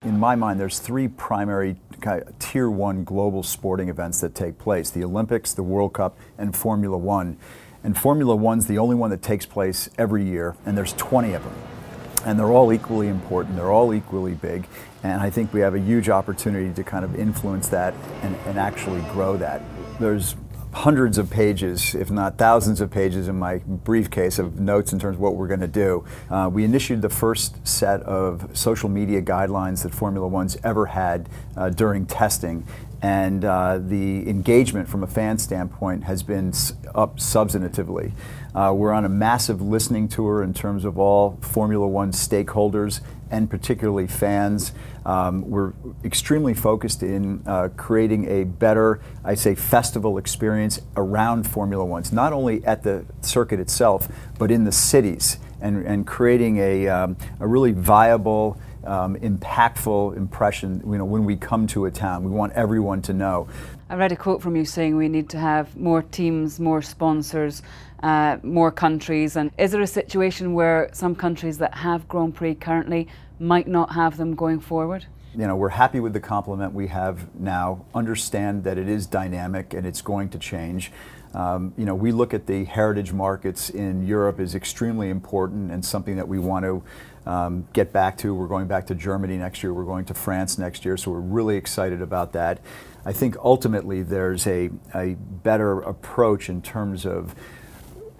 In my mind, there's three primary tier one global sporting events that take place: the Olympics, the World Cup, and Formula One. And Formula One's the only one that takes place every year, and there's 20 of them. And they're all equally important, they're all equally big, and I think we have a huge opportunity to kind of influence that and actually grow that. There's hundreds of pages, if not thousands of pages in my briefcase of notes in terms of what we're going to do. We initiated the first set of social media guidelines that Formula One's ever had during testing, and the engagement from a fan standpoint has been up substantively. We're on a massive listening tour in terms of all Formula One stakeholders and particularly fans. We're extremely focused in creating a better, I say, festival experience around Formula One's, not only at the circuit itself, but in the cities, and creating a really viable, impactful impression. When we come to a town, we want everyone to know. I read a quote from you saying we need to have more teams, more sponsors, more countries. And is there a situation where some countries that have Grand Prix currently might not have them going forward? We're happy with the complement we have now, understand that it is dynamic and it's going to change. We look at the heritage markets in Europe as extremely important and something that we want to get back to. We're going back to Germany next year, we're going to France next year, so we're really excited about that. I think ultimately there's a better approach in terms of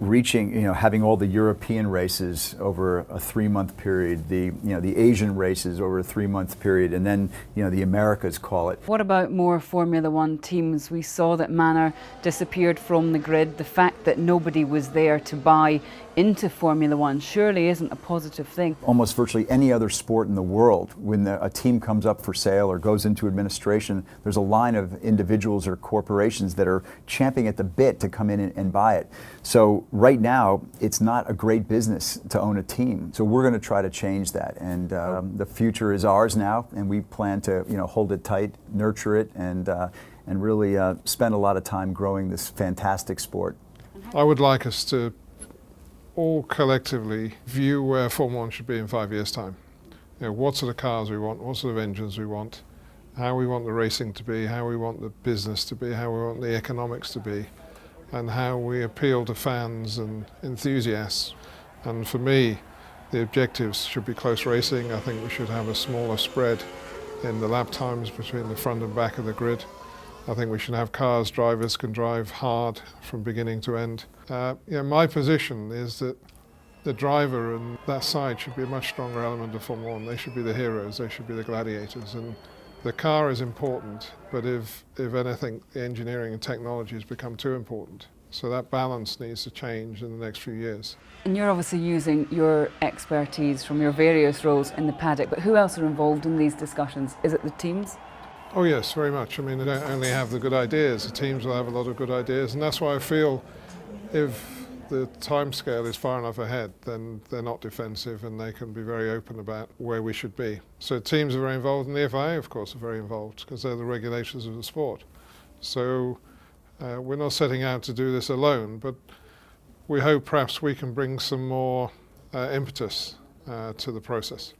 reaching, having all the European races over a 3-month period, the Asian races over a 3-month period, and then, the Americas, call it. What about more Formula One teams? We saw that Manor disappeared from the grid. The fact that nobody was there to buy into Formula One surely isn't a positive thing. Almost virtually any other sport in the world, when a team comes up for sale or goes into administration, there's a line of individuals or corporations that are champing at the bit to come in and buy it. So right now, it's not a great business to own a team. So we're going to try to change that, and the future is ours now, and we plan to hold it tight, nurture it, and really spend a lot of time growing this fantastic sport. I would like us to all collectively view where Formula One should be in 5 years' time. What sort of cars we want, what sort of engines we want, how we want the racing to be, how we want the business to be, how we want the economics to be, and how we appeal to fans and enthusiasts. And for me, the objectives should be close racing. I think we should have a smaller spread in the lap times between the front and back of the grid. I think we should have cars drivers can drive hard from beginning to end. My position is that the driver and that side should be a much stronger element of Formula One. They should be the heroes, they should be the gladiators. And the car is important, but if anything, the engineering and technology has become too important. So that balance needs to change in the next few years. And you're obviously using your expertise from your various roles in the paddock, but who else are involved in these discussions? Is it the teams? Oh yes, very much. They don't only have the good ideas, the teams will have a lot of good ideas, and that's why I feel if the timescale is far enough ahead, then they're not defensive and they can be very open about where we should be. So teams are very involved, and the FIA, of course, are very involved because they're the regulators of the sport. So we're not setting out to do this alone, but we hope perhaps we can bring some more impetus to the process.